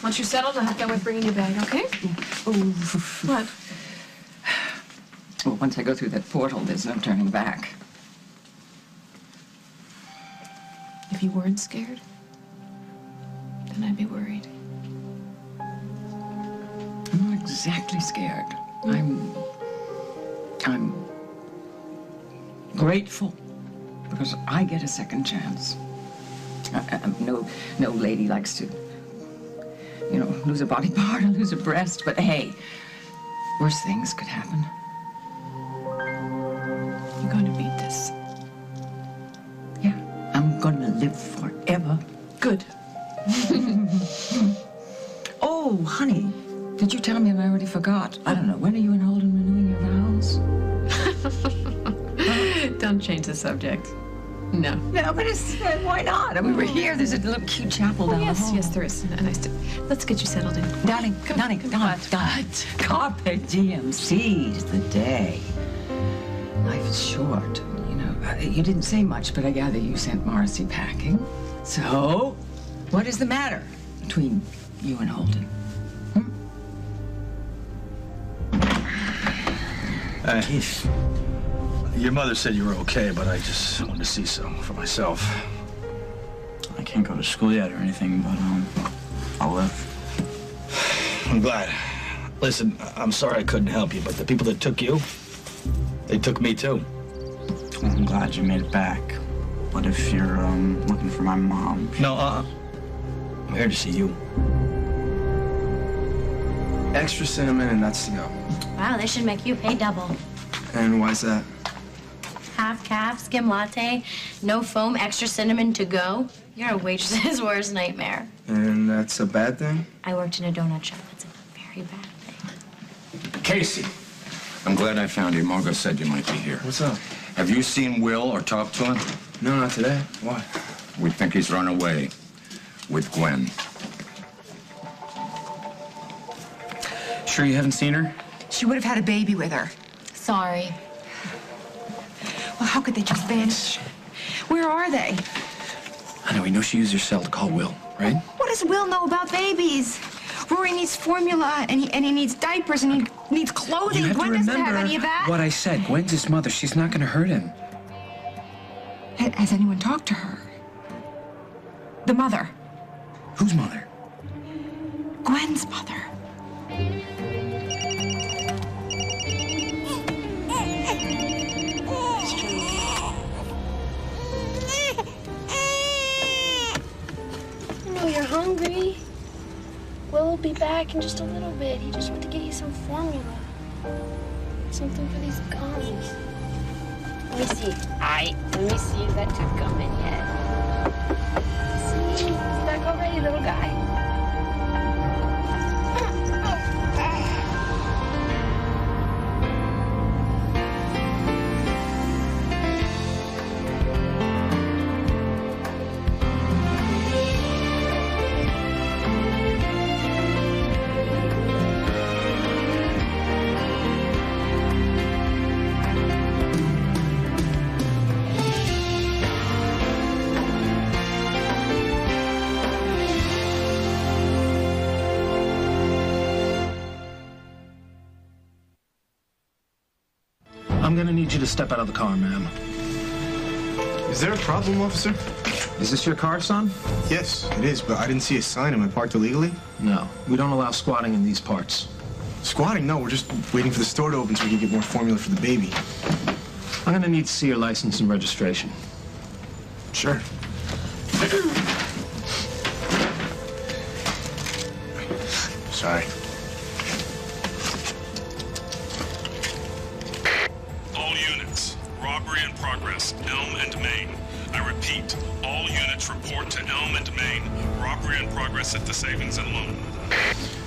Once you're settled, I'll have done with bringing your bag, okay? Oh. What? Well, once I go through that portal, there's no turning back. If you weren't scared, then I'd be worried. I'm not exactly scared. I'm grateful because I get a second chance. No lady likes to, lose a body part or lose a breast, but hey, worse things could happen. You're going to beat this. Yeah, I'm gonna live forever. Good. Oh, honey, did you tell me and I already forgot? I don't know, when are you and Holden renewing your vows? Don't change the subject. No. No, but why not? I mean, we're here. There's a little cute chapel down the hall. Yes, there is. Let's get you settled in. Darling, Carpe diem, seize the day. Life is short, You didn't say much, but I gather you sent Morrissey packing. So, what is the matter between you and Holden? Your mother said you were okay, but I just wanted to see some for myself. I can't go to school yet or anything, but, I'll live. I'm glad. Listen, I'm sorry I couldn't help you, but the people that took you, they took me too. Well, I'm glad you made it back. What if you're, looking for my mom? No, I'm here to see you. Extra cinnamon and nuts to go. Wow, they should make you pay double. And why's that? Half calf, skim latte, no foam, extra cinnamon to go. You're a waitress's worst nightmare. And that's a bad thing? I worked in a donut shop. It's a very bad thing. Casey, I'm glad I found you. Margot said you might be here. What's up? Have you seen Will or talked to him? No, not today. Why? We think he's run away with Gwen. Sure you haven't seen her? She would have had a baby with her. Sorry. Well, how could they just vanish? Where are they? I know, we know she used your cell to call Will, right? What does Will know about babies? Rory needs formula, and he needs diapers, and he needs clothing. You have Gwen to doesn't remember have any of that. what I said. Gwen's his mother. She's not going to hurt him. Has anyone talked to her? The mother. Whose mother? Gwen's mother. You're hungry. Will be back in just a little bit. He just went to get you some formula. Something for these gums. Let me see. Let me see if that tooth gum in yet. See? Back already, little guy. I'm gonna need you to step out of the car, ma'am. Is there a problem, officer? Is this your car, son? Yes, it is, but I didn't see a sign. Am I parked illegally? No, we don't allow squatting in these parts. Squatting? No, we're just waiting for the store to open so we can get more formula for the baby. I'm gonna need to see your license and registration. Sure. Sorry. All units, robbery in progress, Elm and Main. I repeat, all units report to Elm and Main. Robbery in progress at the Savings and Loan.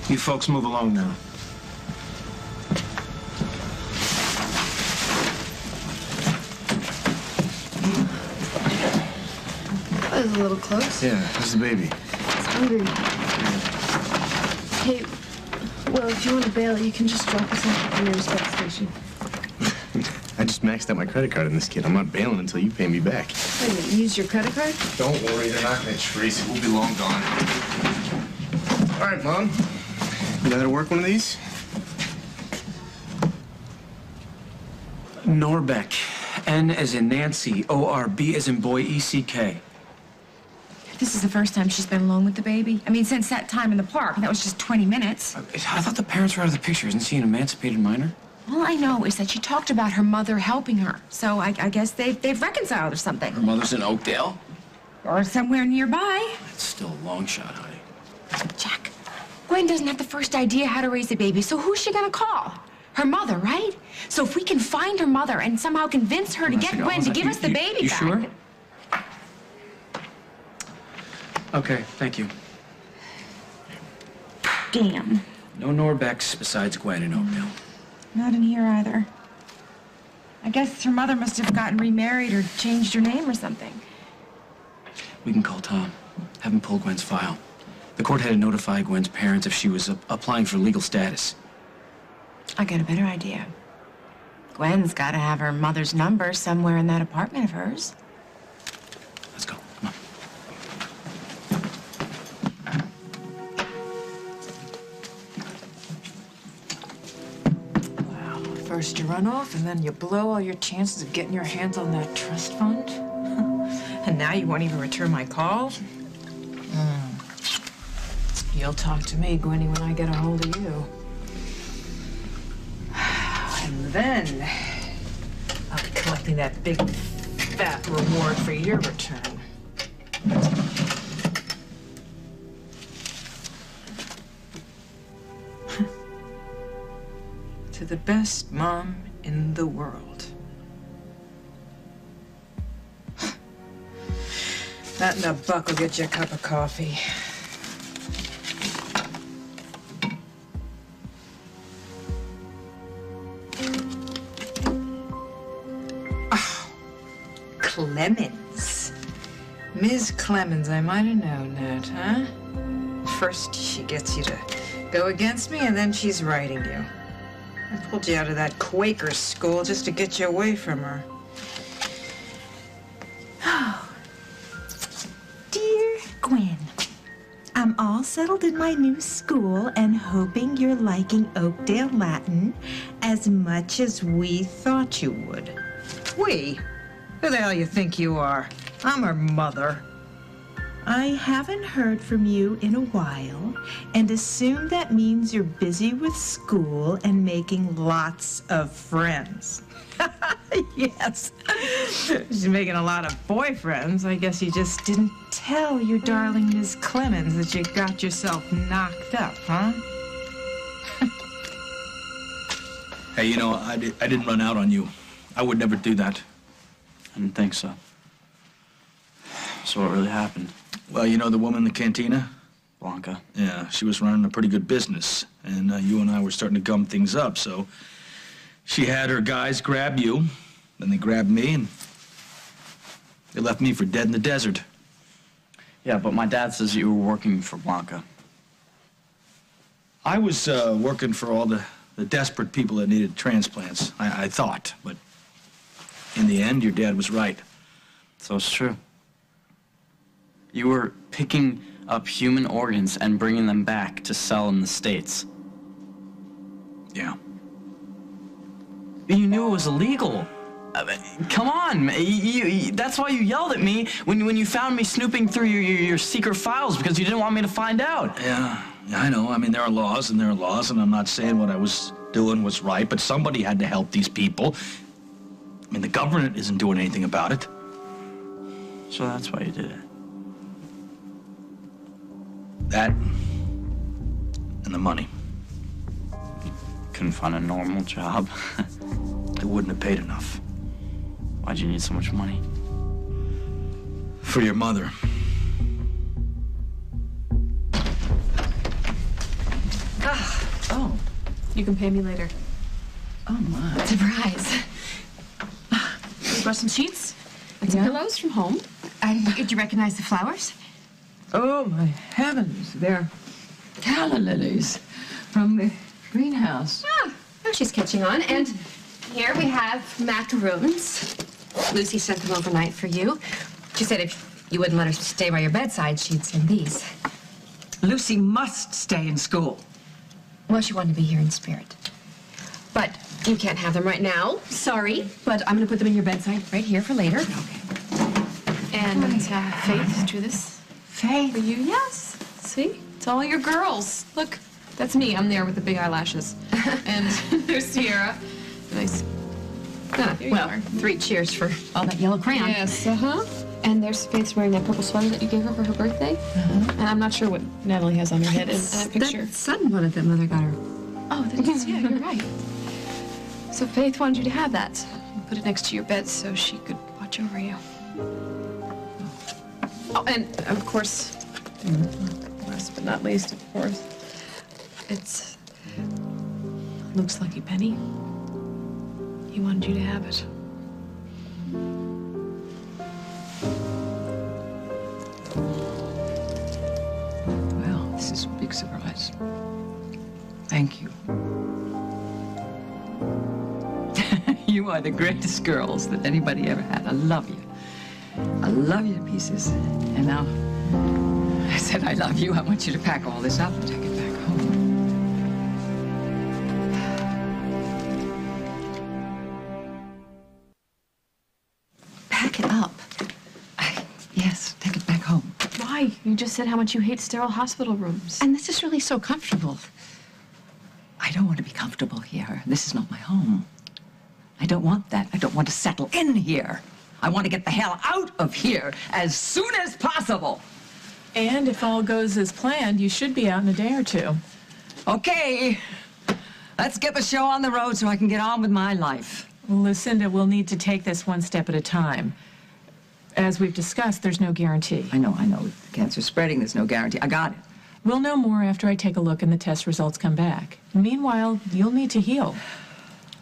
You folks move along now. That was a little close. Yeah, how's the baby? It's hungry. Hey, well, if you want to bail, you can just drop us off at the nearest bus station. I just maxed out my credit card on this kid. I'm not bailing until you pay me back. Wait a minute, you used your credit card? Don't worry, they're not gonna trace it. We'll be long gone. All right, Mom. You know how to work one of these? Norbeck. N as in Nancy. O-R-B as in boy, E-C-K. This is the first time she's been alone with the baby. I mean, since that time in the park, and that was just 20 minutes. I thought the parents were out of the picture. Isn't she an emancipated minor? All I know is that she talked about her mother helping her. So I guess they've reconciled or something. Her mother's in Oakdale? Or somewhere nearby. That's still a long shot, honey. Jack, Gwen doesn't have the first idea how to raise a baby, so who's she gonna call? Her mother, right? So if we can find her mother and somehow convince her to get Gwen to give us the baby you back. Sure? Okay, thank you. Damn. No Norbecks besides Gwen in Oakdale. Not in here either. I guess her mother must have gotten remarried or changed her name or something. We can call Tom. Have him pull Gwen's file. The court had to notify Gwen's parents if she was applying for legal status. I got a better idea. Gwen's got to have her mother's number somewhere in that apartment of hers. Let's go. Come on. Wow. First you run off, and then you blow all your chances of getting your hands on that trust fund. And now you won't even return my calls? You'll talk to me, Gwenny, when I get a hold of you. And then I'll be collecting that big, fat reward for your return. To the best mom in the world. That and a buck will get you a cup of coffee. Clemens. Ms. Clemens, I might have known that, huh? First she gets you to go against me, and then she's writing you. I pulled you out of that Quaker school just to get you away from her. Oh, dear Gwen, I'm all settled in my new school and hoping you're liking Oakdale Latin as much as we thought you would. We? Who the hell you think you are? I'm her mother. I haven't heard from you in a while and assume that means you're busy with school and making lots of friends. Yes. She's making a lot of boyfriends. I guess you just didn't tell your darling Miss Clemens that you got yourself knocked up, huh? Hey, you know, I didn't run out on you. I would never do that. I didn't think so. So what really happened? Well, you know the woman in the cantina? Blanca. Yeah, she was running a pretty good business, and you and I were starting to gum things up, so she had her guys grab you, then they grabbed me, and they left me for dead in the desert. Yeah, but my dad says you were working for Blanca. I was working for all the desperate people that needed transplants, I thought, but in the end, your dad was right. So it's true. You were picking up human organs and bringing them back to sell in the States. Yeah. You knew it was illegal. Come on, that's why you yelled at me when you found me snooping through your secret files, because you didn't want me to find out. Yeah, I know. I mean, there are laws, and I'm not saying what I was doing was right, but somebody had to help these people. I mean, the government isn't doing anything about it. So that's why you did it. That and the money. Couldn't find a normal job. It wouldn't have paid enough. Why'd you need so much money? For your mother. Oh, you can pay me later. Oh, my. Surprise. You brought some sheets and some pillows from home. And did you recognize the flowers? Oh, my heavens. They're Calla lilies from the greenhouse. Ah, now she's catching on. And here we have macaroons. Lucy sent them overnight for you. She said if you wouldn't let her stay by your bedside, she'd send these. Lucy must stay in school. Well, she wanted to be here in spirit. But you can't have them right now. Sorry. But I'm going to put them in your bedside right here for later. Okay. And Faith drew this. Faith? For you, yes. See? It's all your girls. Look, that's me. I'm there with the big eyelashes. And there's Sierra. Nice. Well, 3 cheers for all that yellow crayon. Yes, And there's Faith's wearing that purple sweater that you gave her for her birthday. And I'm not sure what Natalie has on her head in that picture. That son wanted that mother got her. Oh, that is, yeah, you're right. So Faith wanted you to have that. Put it next to your bed so she could watch over you. Oh, and of course, last but not least, of course, it's Luke's lucky penny. He wanted you to have it. Well, this is a big surprise. Thank you. You are the greatest girls that anybody ever had. I love you. I love you to pieces. And now, I said I love you. I want you to pack all this up and take it back home. Pack it up? Yes, take it back home. Why? You just said how much you hate sterile hospital rooms. And this is really so comfortable. I don't want to be comfortable here. This is not my home. I don't want that. I don't want to settle in here. I want to get the hell out of here as soon as possible. And if all goes as planned, you should be out in a day or two. Okay. Let's get the show on the road so I can get on with my life. Well, Lucinda, we'll need to take this one step at a time. As we've discussed, there's no guarantee. I know. With the cancer spreading, there's no guarantee. I got it. We'll know more after I take a look and the test results come back. Meanwhile, you'll need to heal.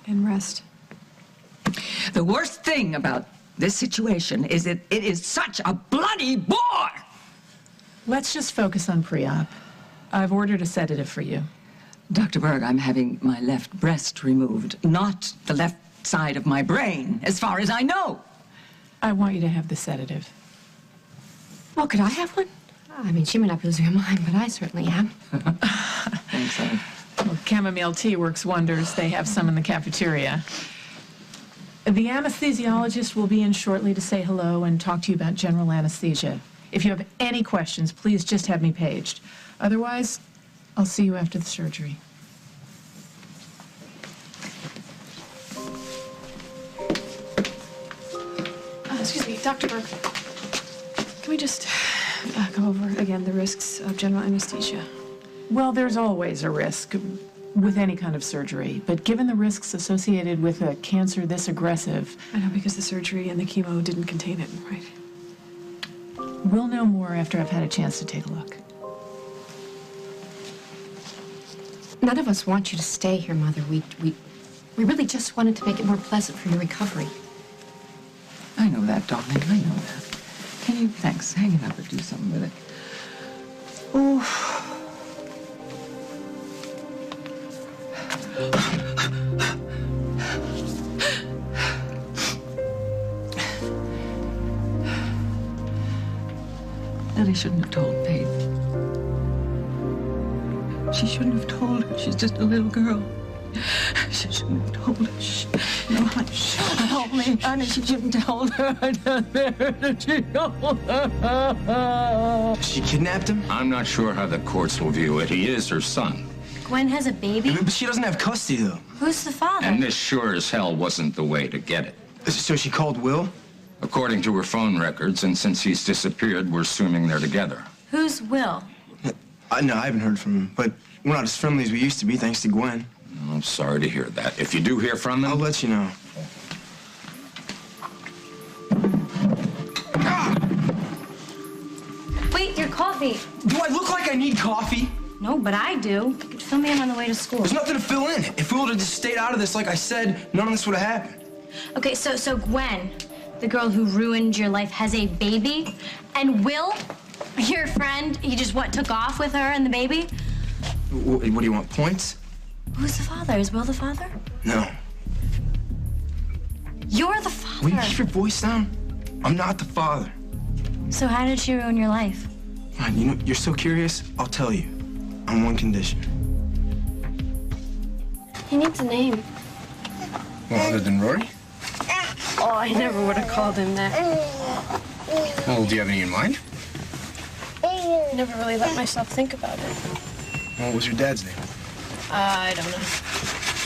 And rest. The worst thing about this situation is that it is such a bloody bore! Let's just focus on pre-op. I've ordered a sedative for you. Dr. Berg, I'm having my left breast removed, not the left side of my brain, as far as I know. I want you to have the sedative. Well, could I have one? I mean, she may not be losing her mind, but I certainly am. Thanks, honey. Well, chamomile tea works wonders. They have some in the cafeteria. The anesthesiologist will be in shortly to say hello and talk to you about general anesthesia. If you have any questions, please just have me paged. Otherwise, I'll see you after the surgery. Excuse me, Dr. Berg. Can we just go over again the risks of general anesthesia? Well, there's always a risk with any kind of surgery, but given the risks associated with a cancer this aggressive... I know, because the surgery and the chemo didn't contain it, right? We'll know more after I've had a chance to take a look. None of us want you to stay here, Mother. We really just wanted to make it more pleasant for your recovery. I know that, darling. I know that. Can you, thanks, hang it up or do something with it? Oh. Lily shouldn't have told Faith. She shouldn't have told her. She's just a little girl. She shouldn't have told her. Shh. No, honey. Help me. Honey, she shouldn't have told her. She kidnapped him? I'm not sure how the courts will view it. He is her son. Gwen has a baby? But she doesn't have custody, though. Who's the father? And this sure as hell wasn't the way to get it. So she called Will? According to her phone records, and since he's disappeared, we're assuming they're together. Who's Will? No, I haven't heard from him, but we're not as friendly as we used to be, thanks to Gwen. I'm sorry to hear that. If you do hear from them... I'll let you know. Wait, your coffee. Do I look like I need coffee? No, but I do. You could fill me in on the way to school. There's nothing to fill in. If we would have just stayed out of this, like I said, none of this would have happened. Okay, so Gwen, the girl who ruined your life, has a baby, and Will, your friend, he just, took off with her and the baby? What do you want, points? Who's the father? Is Will the father? No. You're the father. Will you keep your voice down? I'm not the father. So how did she ruin your life? Fine, you know, you're so curious, I'll tell you. On one condition. He needs a name. Well, other than Rory? Oh, I never would have called him that. Well, do you have any in mind? I never really let myself think about it. Well, what was your dad's name? I don't know.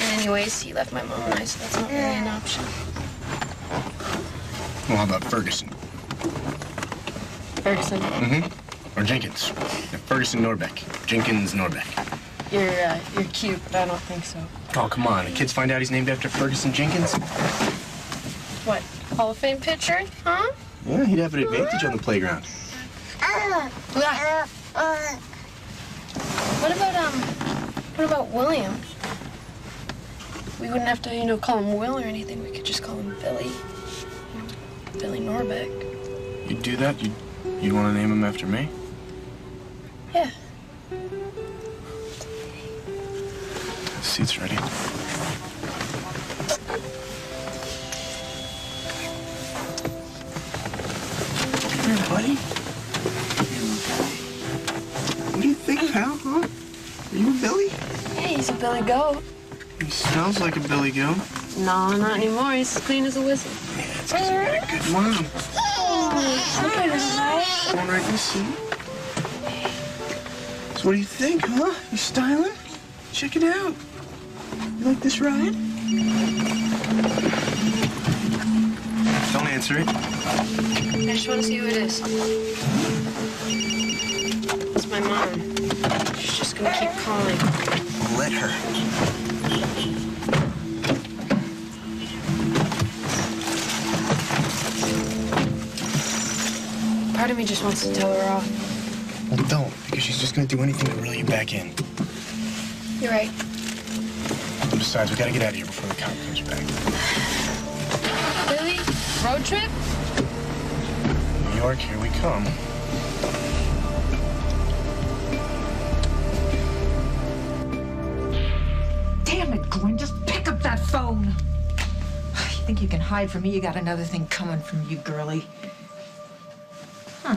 And anyways, he left my mom and I, so that's not really an option. Well, how about Ferguson? Ferguson. Mm-hmm. Or Jenkins. Yeah, Ferguson Norbeck. Jenkins Norbeck. You're cute, but I don't think so. Oh, come on. The kids find out he's named after Ferguson Jenkins? What, Hall of Fame pitcher? Huh? Yeah, he'd have an advantage on the playground. What about William? We wouldn't have to, call him Will or anything. We could just call him Billy. Billy Norbeck. You'd do that? You'd want to name him after me? Yeah. The seat's ready. Come here, buddy. What do you think, pal, huh? Are you a Billy? Yeah, he's a Billy Goat. He smells like a Billy Goat. No, not anymore. He's as clean as a whistle. Yeah, it's because you're a good mom. Okay, Mrs. Hall. Going right in the seat. So what do you think, huh? You styling? Check it out. You like this ride? Don't answer it. I just want to see who it is. It's my mom. She's just gonna keep calling. Let her. Part of me just wants to tell her off. Well, don't, because she's just gonna do anything to reel you back in. You're right. Besides, we gotta get out of here before the cop comes back. Billy, road trip? New York, here we come. Damn it, Gwen, just pick up that phone. You think you can hide from me? You got another thing coming from you, girlie. Huh.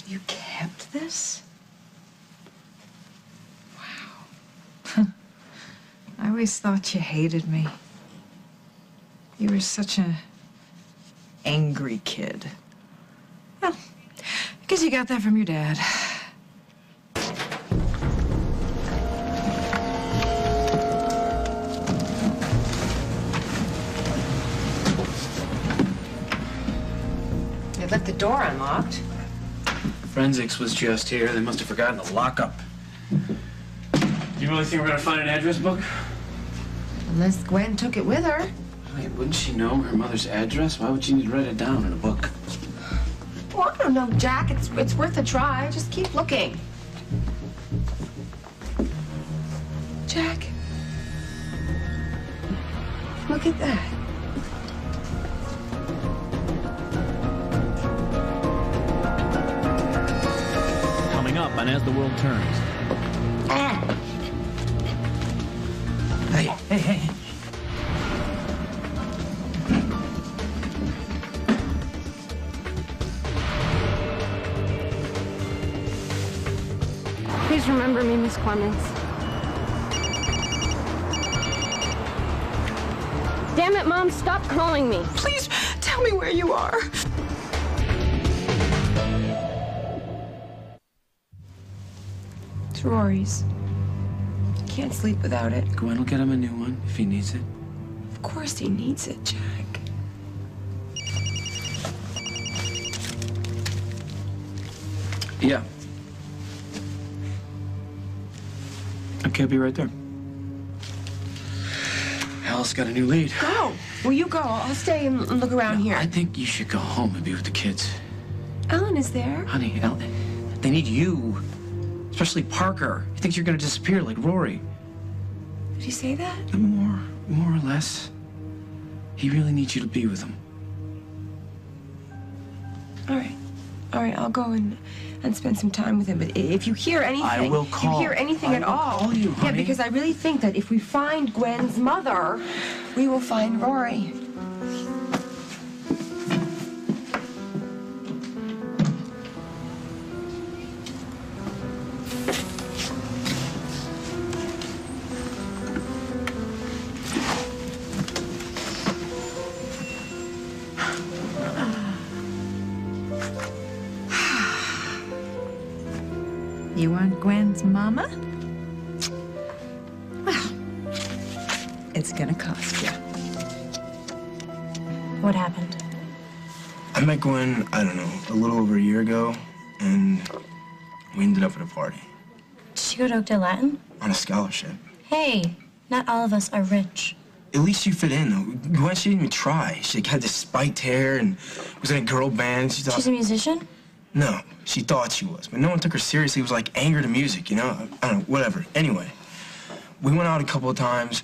You kept this? Wow. I always thought you hated me. You were such an angry kid. Well, I guess you got that from your dad. You left the door unlocked. Forensics was just here. They must have forgotten the lockup. You really think we're gonna find an address book? Unless Gwen took it with her. Wait, wouldn't she know her mother's address? Why would she need to write it down in a book? Well, I don't know, Jack. It's worth a try. Just keep looking. Jack. Look at that. Coming up on As the World Turns. Hey. Please remember me, Miss Clemens. Damn it, Mom, stop calling me. Please tell me where you are. It's Rory's. Can't sleep without it. Gwen will get him a new one if he needs it. Of course he needs it, Jack. Yeah. Okay, I'll be right there. Alice got a new lead. Go. Will you go? I'll stay and look around here. I think you should go home and be with the kids. Ellen is there. Honey, they need you. Especially Parker. He thinks you're gonna disappear like Rory. Did he say that? More or less. He really needs you to be with him. All right. All right, I'll go and spend some time with him. But if you hear anything, I will call. If you hear anything at all, call you, yeah, honey. because I really think that if we find Gwen's mother, we will find Rory. You want Gwen's mama? Well, it's gonna cost you. What happened? I met Gwen, I don't know, a little over a year ago, and we ended up at a party. Did she go to Oakdale Latin? On a scholarship. Hey, not all of us are rich. At least you fit in, though. Gwen, she didn't even try. She had this spiked hair and was in a girl band. She thought... She's a musician? No, she thought she was, but no one took her seriously. It was like anger to music, you know? I don't know, whatever. Anyway, we went out a couple of times,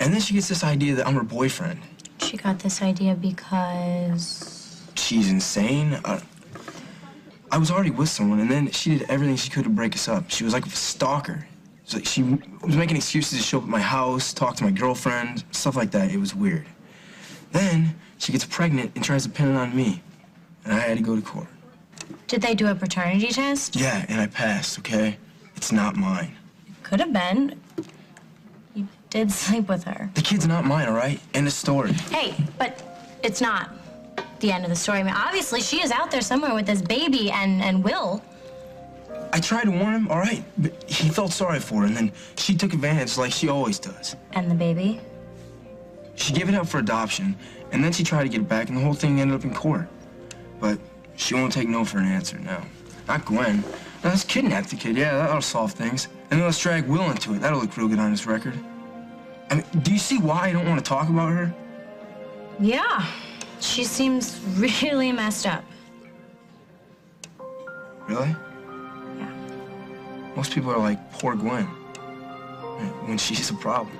and then she gets this idea that I'm her boyfriend. She got this idea because... She's insane. I was already with someone, and then she did everything she could to break us up. She was like a stalker. It's like she was making excuses to show up at my house, talk to my girlfriend, stuff like that. It was weird. Then she gets pregnant and tries to pin it on me, and I had to go to court. Did they do a paternity test? Yeah, and I passed, okay? It's not mine. Could have been. You did sleep with her. The kid's not mine, all right? End of story. Hey, but it's not the end of the story. I mean, obviously, she is out there somewhere with this baby and Will. I tried to warn him, all right? But he felt sorry for her, and then she took advantage like she always does. And the baby? She gave it up for adoption, and then she tried to get it back, and the whole thing ended up in court. But she won't take no for an answer now. Not Gwen. Now, let's kidnap the kid. Yeah, that'll solve things. And then let's drag Will into it. That'll look real good on his record. I mean, do you see why I don't want to talk about her? Yeah. She seems really messed up. Really? Yeah. Most people are like, poor Gwen. When she's a problem.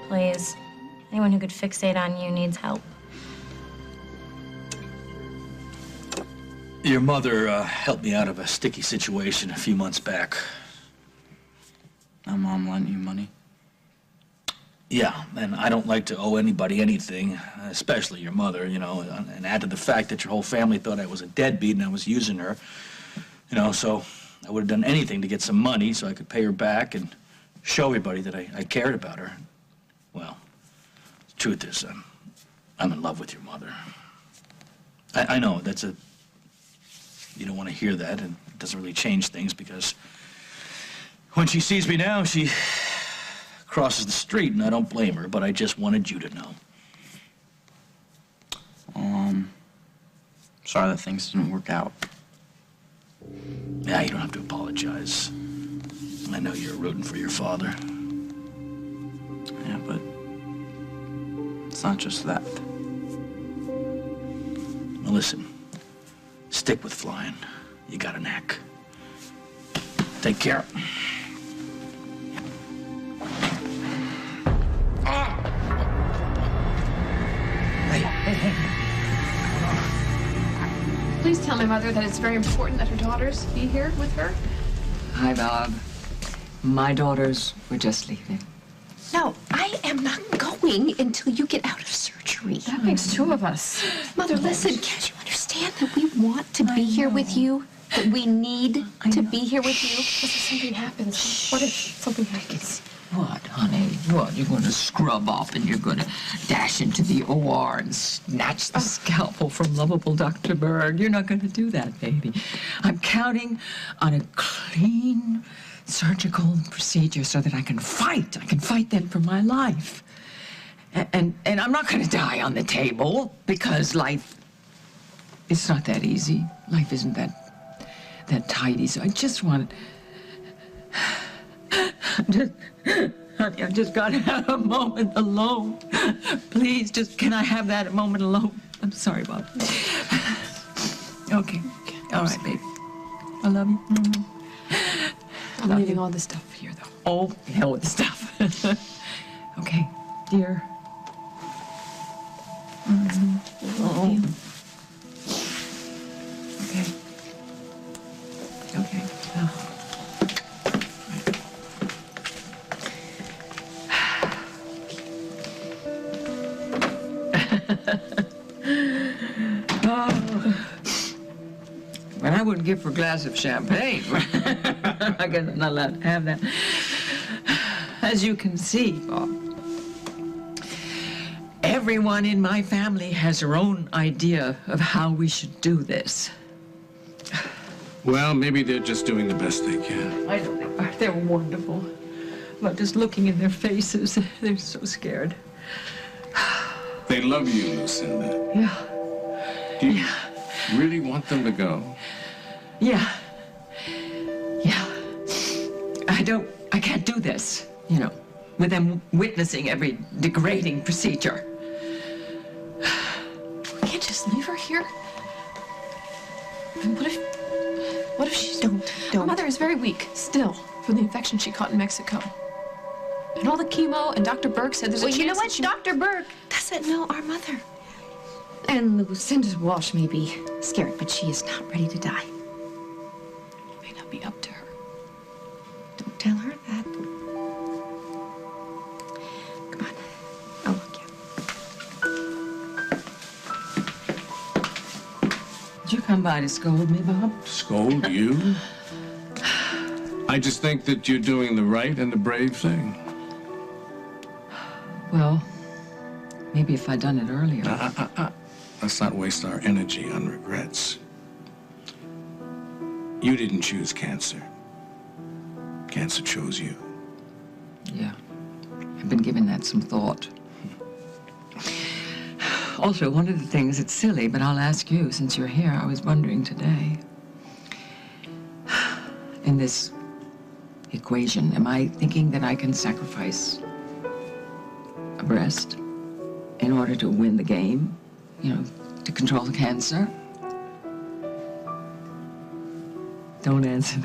Please. Anyone who could fixate on you needs help. Your mother helped me out of a sticky situation a few months back. My mom lent you money? Yeah, and I don't like to owe anybody anything, especially your mother, you know, and add to the fact that your whole family thought I was a deadbeat and I was using her, you know, so I would have done anything to get some money so I could pay her back and show everybody that I cared about her. Well, the truth is, I'm in love with your mother. I know, that's a... You don't want to hear that, and it doesn't really change things because when she sees me now, she crosses the street, and I don't blame her, but I just wanted you to know. Sorry that things didn't work out. Yeah, you don't have to apologize. I know you're rooting for your father. Yeah, but it's not just that. Well, listen. Stick with flying. You got a knack. Take care. Please tell my mother that it's very important that her daughters be here with her. Hi, Bob. My daughters were just leaving. No, I am not going until you get out of surgery. That makes two of us. Mother, listen, can't you understand that we want to be here with you? That we need to be here with you? What if something happens? What if something happens? What, honey? What, you're going to scrub up and you're going to dash into the OR and snatch the scalpel from lovable Dr. Berg? You're not going to do that, baby. I'm counting on a clean surgical procedure so that I can fight. I can fight then for my life. And I'm not going to die on the table because life, it's not that easy. Life isn't that tidy. So I just want... Honey, I just got to have a moment alone. Please, just can I have that moment alone? I'm sorry, Bob. Okay. All right, baby. I love you. I'm leaving all this stuff here, though. Oh, hell with the stuff. Okay, dear. I love you. Okay. Oh. Well, I wouldn't give her a glass of champagne. I guess I'm not allowed to have that. As you can see, Bob, everyone in my family has their own idea of how we should do this. Well, maybe they're just doing the best they can. I know they are. They're wonderful. But just looking in their faces, they're so scared. They love you, Lucinda. Yeah. Do you really want them to go? Yeah. Yeah. I can't do this, you know, with them witnessing every degrading procedure. We can't just leave her here. I mean, what if she's... Don't. Her mother is very weak, still, from the infection she caught in Mexico. And all the chemo, and Dr. Burke said there's a chance you know what? that Dr. Burke doesn't know our mother. and Lucinda Walsh may be scared, but she is not ready to die. It may not be up to her. Don't tell her that. Come on. I'll look you. Did you come by to scold me, Bob? Scold you? I just think that you're doing the right and the brave thing. Well, maybe if I'd done it earlier. Let's not waste our energy on regrets. You didn't choose cancer. Cancer chose you. Yeah, I've been giving that some thought. Also, one of the things, it's silly, but I'll ask you since you're here. I was wondering today, in this equation, am I thinking that I can sacrifice a breast in order to win the game? You know, to control the cancer? Don't answer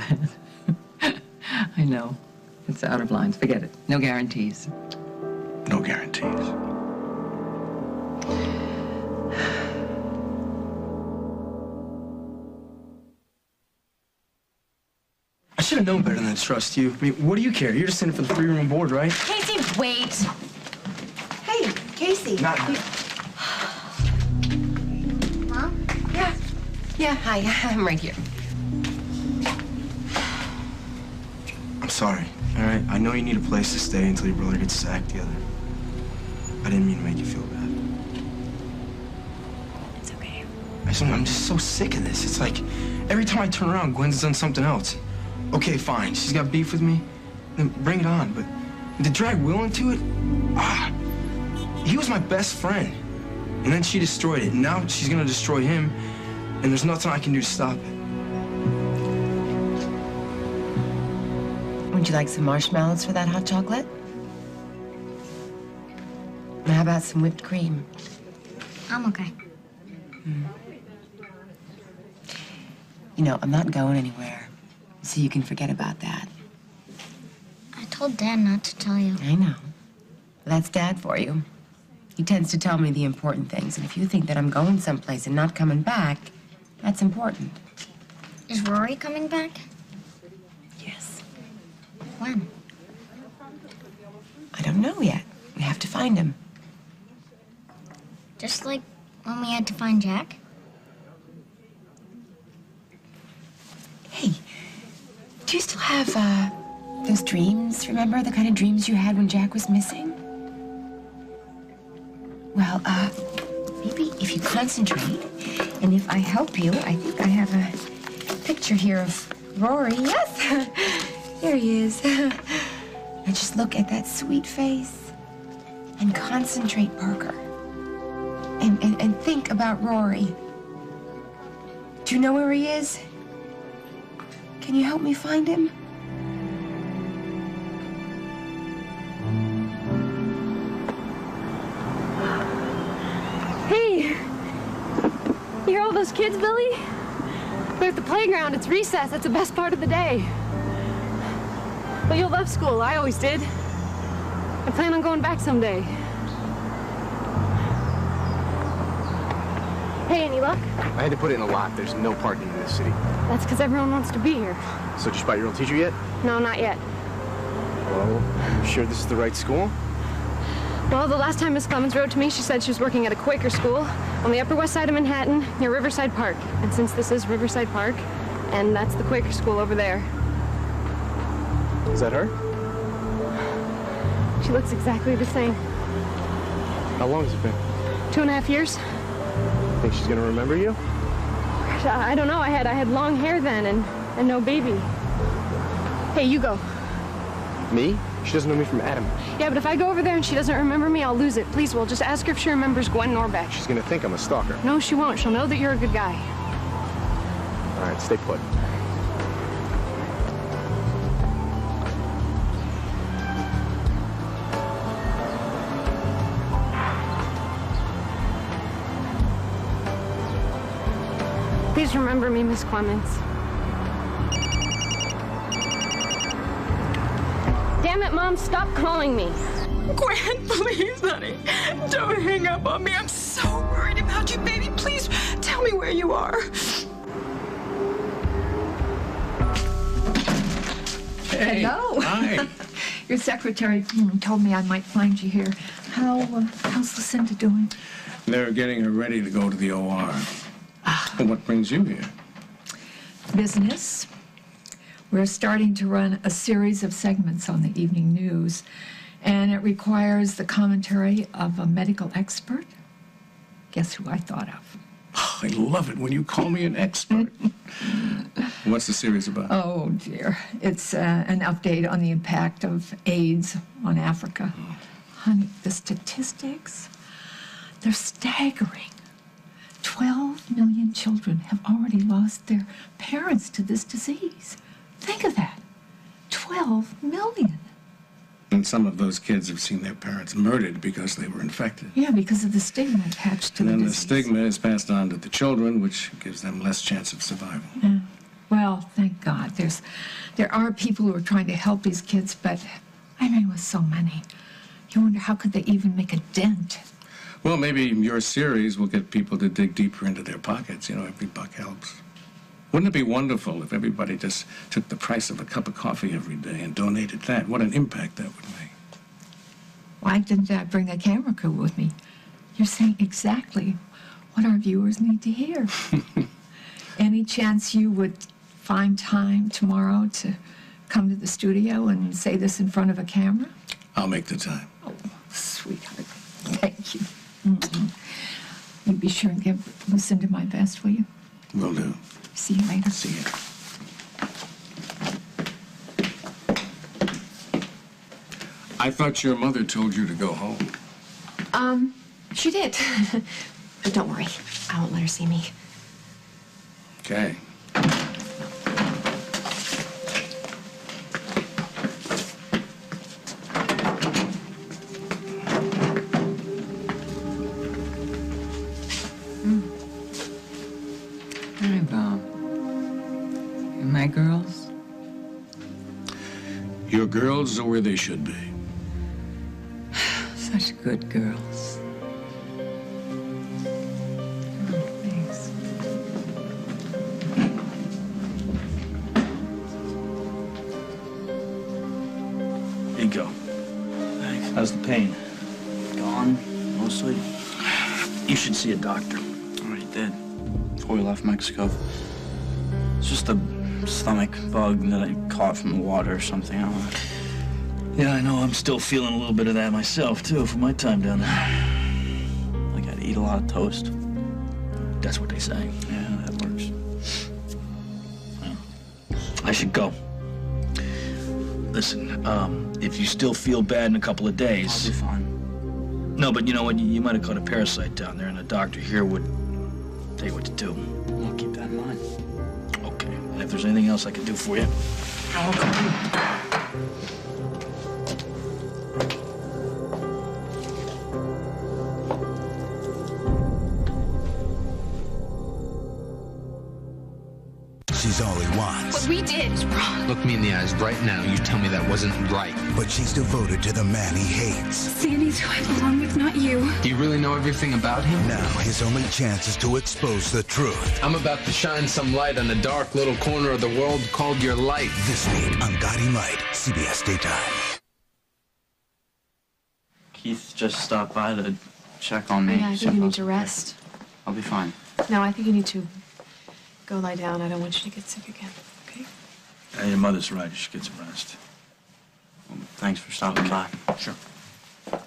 that. I know. It's out of line. Forget it. No guarantees. No guarantees. I should have known better than to trust you. I mean, what do you care? You're just in it for the 3-room board, right? Casey, wait. Hey, Casey. Not. Mom? Yeah. Yeah, hi. I'm right here. I'm sorry, all right? I know you need a place to stay until your brother gets his act together. I didn't mean to make you feel bad. It's okay. I'm just so sick of this. It's like every time I turn around, Gwen's done something else. Okay, fine. She's got beef with me. Then bring it on. But to drag Will into it, he was my best friend. And then she destroyed it. And now she's gonna destroy him. And there's nothing I can do to stop it. Would you like some marshmallows for that hot chocolate? And how about some whipped cream? I'm okay. You know, I'm not going anywhere, so you can forget about that. I told Dad not to tell you. I know. That's Dad for you. He tends to tell me the important things, and if you think that I'm going someplace and not coming back, that's important. Is Rory coming back? Yes. When? I don't know yet. We have to find him. Just like when we had to find Jack? Hey, do you still have, those dreams? Remember the kind of dreams you had when Jack was missing? Well, maybe if you concentrate, and if I help you, I think I have a picture here of Rory. Yes! There he is. Now just look at that sweet face and concentrate, Parker. And think about Rory. Do you know where he is? Can you help me find him? Hey! You hear all those kids, Billy? They're at the playground. It's recess. That's the best part of the day. But you'll love school. I always did. I plan on going back someday. Hey, any luck? I had to put it in a lot. There's no parking in this city. That's because everyone wants to be here. So did you spot your old teacher yet? No, not yet. Well, you sure this is the right school? Well, the last time Miss Clemens wrote to me, she said she was working at a Quaker school on the Upper West Side of Manhattan near Riverside Park. And since this is Riverside Park, and that's the Quaker school over there. Is that her? She looks exactly the same. How long has it been? 2.5 years. Think she's gonna remember you? I don't know. I had long hair then and no baby. Hey, you go. Me? She doesn't know me from Adam. Yeah, but if I go over there and she doesn't remember me, I'll lose it. Please, Will, just ask her if she remembers Gwen Norbeck. She's gonna think I'm a stalker. No, she won't. She'll know that you're a good guy. All right, stay put. Please remember me, Miss Clemens. Damn it, Mom, stop calling me. Gwen, please, honey, don't hang up on me. I'm so worried about you, baby. Please tell me where you are. Hey. Hello. Hi. Your secretary told me I might find you here. How's Lucinda doing? They're getting her ready to go to the OR. Well, what brings you here? Business. We're starting to run a series of segments on the evening news, and it requires the commentary of a medical expert. Guess who I thought of? Oh, I love it when you call me an expert. What's the series about? Oh, dear. It's an update on the impact of AIDS on Africa. Honey, the statistics, they're staggering. 12 million children have already lost their parents to this disease. Think of that. 12 million. And some of those kids have seen their parents murdered because they were infected. Yeah, because of the stigma attached to And the then disease. the stigma is passed on to the children, which gives them less chance of survival. Yeah. Well, thank God. There are people who are trying to help these kids, but I mean, with so many, you wonder how could they even make a dent? Well, maybe your series will get people to dig deeper into their pockets. You know, every buck helps. Wouldn't it be wonderful if everybody just took the price of a cup of coffee every day and donated that? What an impact that would make. Why didn't I bring a camera crew with me? You're saying exactly what our viewers need to hear. Any chance you would find time tomorrow to come to the studio and say this in front of a camera? I'll make the time. Oh, sweetheart. Thank you. You be sure and give Lucinda my best, will you? Will do. See you later. See you. I thought your mother told you to go home. She did. But don't worry. I won't let her see me. Okay. Hi, Bob. And my girls? Your girls are where they should be. Such good girls. Oh, thanks. Here you go. Thanks. How's the pain? Gone, mostly. You should see a doctor. Already did. Before we left Mexico. It's just a stomach bug that I caught from the water or something. I don't know. Yeah, I know. I'm still feeling a little bit of that myself, too, from my time down there. Like I'd eat a lot of toast. That's what they say. Yeah, that works. I should go. Listen, if you still feel bad in a couple of days... I'll be fine. No, but you know what? You might have caught a parasite down there, and a doctor here would tell you what to do. I'll keep that in mind. Okay. And if there's anything else I can do for you, I'll call you. She's all he wants. What we did is wrong. Look me in the eyes right now. You tell me that wasn't right. But she's devoted to the man he hates. Sandy's who I belong with, not you. Do you really know everything about him? Now, his only chance is to expose the truth. I'm about to shine some light on the dark little corner of the world called your life. This week on Guiding Light, CBS Daytime. Keith just stopped by to check on me. Yeah, I think you need to rest. I'll be fine. No, I think you need to go lie down. I don't want you to get sick again, okay? Yeah, your mother's right. You should get some rest. Well, thanks for stopping by. Sure. I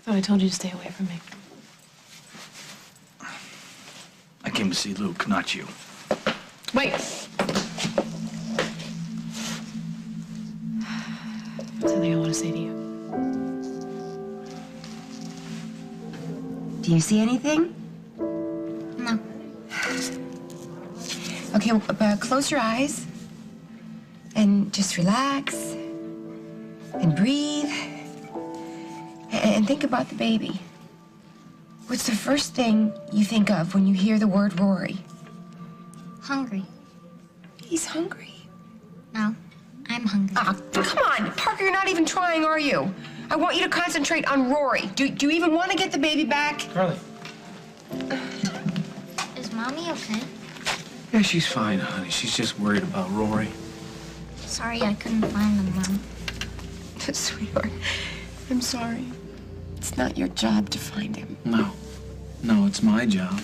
thought I told you to stay away from me. I came to see Luke, not you. Wait. Something I want to say to you. Do you see anything? No. Okay, close your eyes and just relax and breathe and think about the baby. What's the first thing you think of when you hear the word Rory? Hungry. He's hungry. No, I'm hungry. Ah, come on, Parker, you're not even trying, are you? I want you to concentrate on Rory. Do you even want to get the baby back? Carly. Is Mommy okay? Yeah, she's fine, honey. She's just worried about Rory. Sorry I couldn't find them, Mom. Sweetheart, I'm sorry. It's not your job to find him. No. No, it's my job.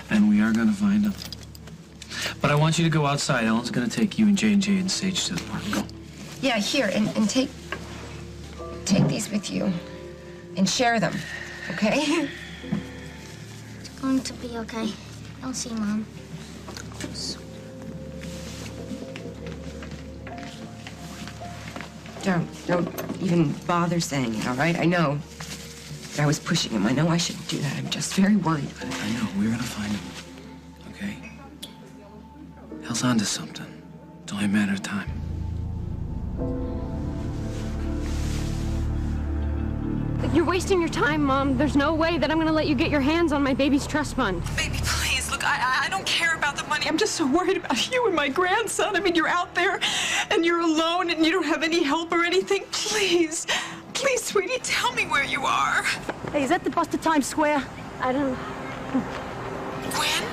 And we are gonna find him. But I want you to go outside. Ellen's gonna take you and J&J and Sage to the park. Go. Yeah, here, and take these with you and share them, okay? It's going to be okay. I'll see Mom. Don't even bother saying it, all right? I know that I was pushing him. I know I shouldn't do that. I'm just very worried. I know. We're gonna find him. Okay? Elle's onto something. It's only a matter of time. You're wasting your time, Mom. There's no way that I'm gonna let you get your hands on my baby's trust fund. Baby, please, look, I don't care about the money. I'm just so worried about you and my grandson. I mean, you're out there and you're alone and you don't have any help or anything. Please, please, sweetie, tell me where you are. Hey, is that the bus to Times Square? I don't... Gwen?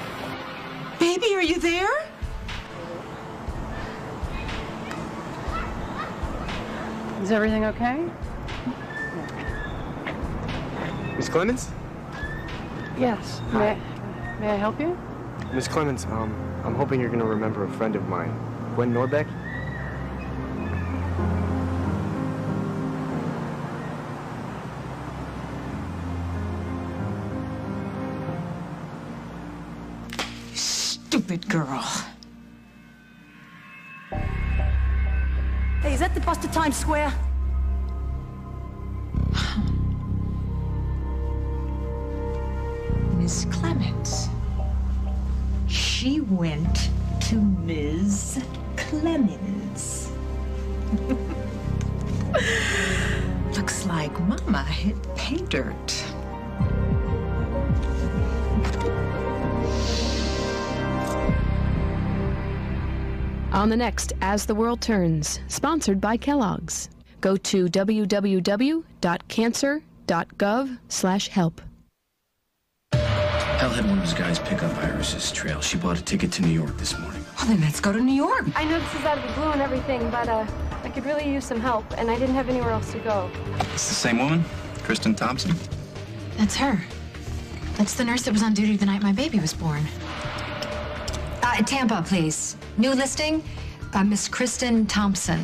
Baby, are you there? Is everything okay? Miss Clemens? Yes. May I help you? Miss Clemens, I'm hoping you're gonna remember a friend of mine, Gwen Norbeck. Stupid girl. Hey, is that the bus to Times Square? Miss Clemens. She went to Ms. Clemens. Looks like Mama hit pay dirt. On the next As the World Turns, sponsored by Kellogg's. Go to www.cancer.gov/help. Elle had one of his guys pick up Iris's trail. She bought a ticket to New York this morning. Well, then let's go to New York. I know this is out of the blue and everything, but I could really use some help, and I didn't have anywhere else to go. It's the same woman? Kristen Thompson? That's her. That's the nurse that was on duty the night my baby was born. Tampa, please. New listing, Miss Kristen Thompson.